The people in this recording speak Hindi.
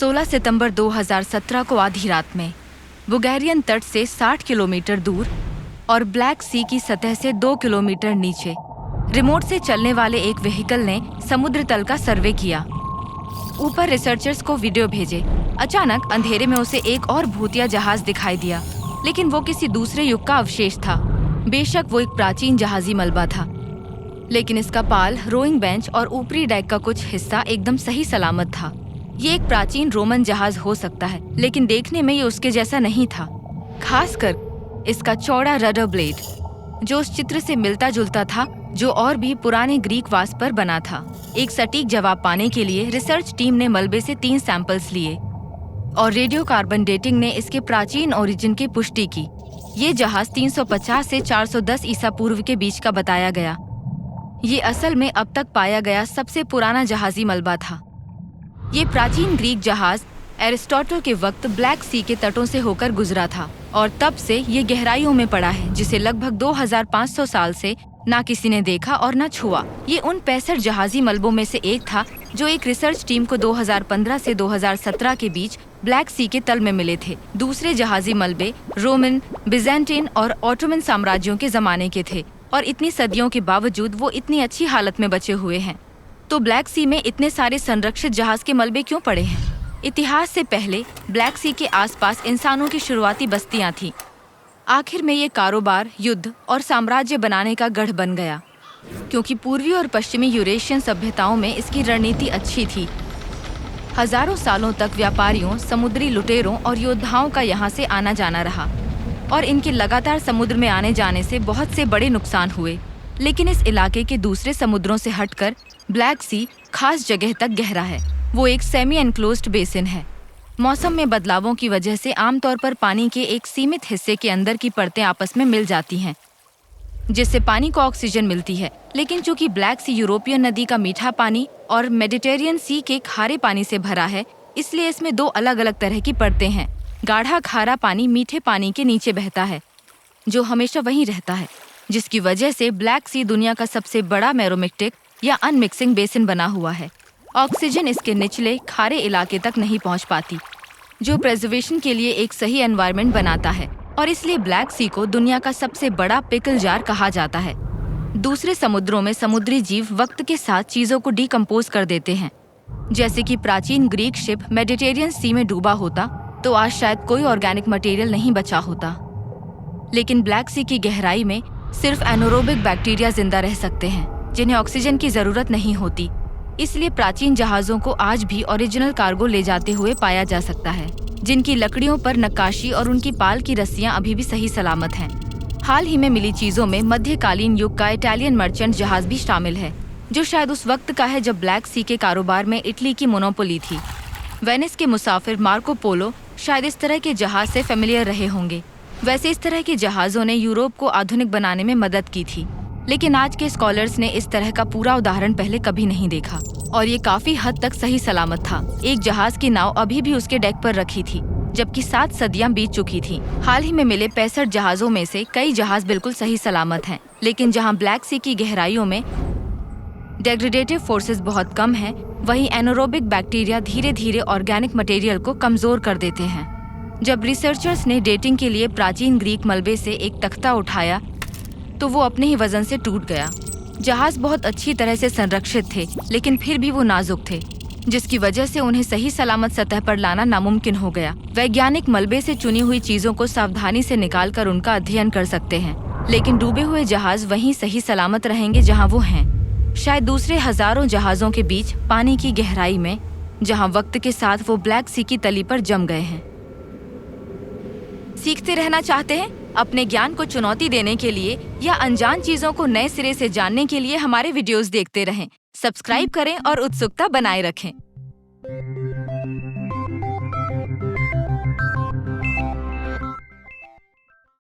16 सितंबर 2017 को आधी रात में बुल्गारियन तट से 60 किलोमीटर दूर और ब्लैक सी की सतह से 2 किलोमीटर नीचे रिमोट से चलने वाले एक व्हीकल ने समुद्र तल का सर्वे किया। ऊपर रिसर्चर्स को वीडियो भेजे। अचानक अंधेरे में उसे एक और भूतिया जहाज दिखाई दिया, लेकिन वो किसी दूसरे युग का अवशेष था। बेशक वो एक प्राचीन जहाजी मलबा था, लेकिन इसका पाल, रोइंग बेंच और ऊपरी डेक का कुछ हिस्सा एकदम सही सलामत था। ये एक प्राचीन रोमन जहाज हो सकता है, लेकिन देखने में ये उसके जैसा नहीं था। खासकर इसका चौड़ा रडर ब्लेड, जो उस चित्र से मिलता जुलता था जो और भी पुराने ग्रीक वास पर बना था। एक सटीक जवाब पाने के लिए रिसर्च टीम ने मलबे से 3 सैंपल्स लिए और रेडियो कार्बन डेटिंग ने इसके प्राचीन ओरिजिन की पुष्टि की। ये जहाज 350 से 410 ईसा पूर्व के बीच का बताया गया। ये असल में अब तक पाया गया सबसे पुराना जहाजी मलबा था। ये प्राचीन ग्रीक जहाज एरिस्टोटल के वक्त ब्लैक सी के तटों से होकर गुजरा था और तब से ये गहराइयों में पड़ा है, जिसे लगभग 2500 साल से ना किसी ने देखा और ना छुआ। ये उन 65 जहाजी मलबों में से एक था जो एक रिसर्च टीम को 2015 से 2017 के बीच ब्लैक सी के तल में मिले थे। दूसरे जहाजी मलबे रोमन, बिजेंटीन और ऑटोमन साम्राज्यों के जमाने के थे और इतनी सदियों के बावजूद वो इतनी अच्छी हालत में बचे हुए हैं। तो ब्लैक सी में इतने सारे संरक्षित जहाज के मलबे क्यों पड़े हैं? इतिहास से पहले ब्लैक सी के आसपास इंसानों की शुरुआती बस्तियां थीं। आखिर में ये कारोबार, युद्ध और साम्राज्य बनाने का गढ़ बन गया, क्योंकि पूर्वी और पश्चिमी यूरेशियन सभ्यताओं में इसकी रणनीति अच्छी थी। हजारों सालों तक व्यापारियों, समुद्री लुटेरों और योद्धाओं का यहाँ से आना जाना रहा और इनके लगातार समुद्र में आने जाने से बहुत से बड़े नुकसान हुए। लेकिन इस इलाके के दूसरे समुद्रों से हटकर ब्लैक सी खास जगह तक गहरा है। वो एक सेमी एनक्लोज्ड बेसिन है। मौसम में बदलावों की वजह से आमतौर पर पानी के एक सीमित हिस्से के अंदर की परतें आपस में मिल जाती हैं, जिससे पानी को ऑक्सीजन मिलती है। लेकिन चूंकि ब्लैक सी यूरोपियन नदी का मीठा पानी और मेडिटेरियन सी के खारे पानी से भरा है, इसलिए इसमें 2 अलग अलग तरह की परतें हैं। गाढ़ा खारा पानी मीठे पानी के नीचे बहता है, जो हमेशा वहीं रहता है, जिसकी वजह से ब्लैक सी दुनिया का सबसे बड़ा मेरोमेक्टिक या अनमिक्सिंग बेसिन बना हुआ है। ऑक्सीजन इसके निचले खारे इलाके तक नहीं पहुंच पाती, जो प्रिजर्वेशन के लिए एक सही एनवायरनमेंट बनाता है और इसलिए ब्लैक सी को दुनिया का सबसे बड़ा पिकल जार कहा जाता है। दूसरे समुद्रों में समुद्री जीव वक्त के साथ चीजों को डिकम्पोज कर देते हैं। जैसे कि प्राचीन ग्रीक शिप मेडिटेरियन सी में डूबा होता तो आज शायद कोई ऑर्गेनिक मटेरियल नहीं बचा होता। लेकिन ब्लैक सी की गहराई में सिर्फ एनोरोबिक बैक्टीरिया जिंदा रह सकते हैं, जिन्हें ऑक्सीजन की जरूरत नहीं होती। इसलिए प्राचीन जहाजों को आज भी ओरिजिनल कार्गो ले जाते हुए पाया जा सकता है, जिनकी लकड़ियों पर नक्काशी और उनकी पाल की रस्सियां अभी भी सही सलामत हैं। हाल ही में मिली चीजों में मध्यकालीन युग का इटालियन मर्चेंट जहाज भी शामिल है, जो शायद उस वक्त का है जब ब्लैक सी के कारोबार में इटली की मोनोपोली थी। वेनिस के मुसाफिर मार्को पोलो शायद इस तरह के जहाज से फेमिलियर रहे होंगे। वैसे इस तरह के जहाजों ने यूरोप को आधुनिक बनाने में मदद की थी, लेकिन आज के स्कॉलर्स ने इस तरह का पूरा उदाहरण पहले कभी नहीं देखा और ये काफी हद तक सही सलामत था। एक जहाज की नाव अभी भी उसके डेक पर रखी थी, जबकि 7 सदियां बीत चुकी थीं। हाल ही में मिले 65 जहाजों में से कई जहाज बिल्कुल सही सलामत हैं, लेकिन जहां ब्लैक सी की गहराइयों में डेग्रेडेटिव फोर्सेस बहुत कम हैं, वहीं एनोरोबिक बैक्टीरिया धीरे धीरे ऑर्गेनिक मटेरियल को कमजोर कर देते हैं। जब रिसर्चर्स ने डेटिंग के लिए प्राचीन ग्रीक मलबे से एक तख्ता उठाया तो वो अपने ही वजन से टूट गया। जहाज बहुत अच्छी तरह से संरक्षित थे, लेकिन फिर भी वो नाजुक थे, जिसकी वजह से उन्हें सही सलामत सतह पर लाना नामुमकिन हो गया। वैज्ञानिक मलबे से चुनी हुई चीजों को सावधानी से निकालकर उनका अध्ययन कर सकते हैं, लेकिन डूबे हुए जहाज वहीं सही सलामत रहेंगे जहां वो हैं, शायद दूसरे हजारों जहाजों के बीच पानी की गहराई में, जहां वक्त के साथ वो ब्लैक सी की तली पर जम गए हैं। सीखते रहना चाहते हैं? अपने ज्ञान को चुनौती देने के लिए या अनजान चीजों को नए सिरे से जानने के लिए हमारे वीडियोस देखते रहें। सब्सक्राइब करें और उत्सुकता बनाए रखें।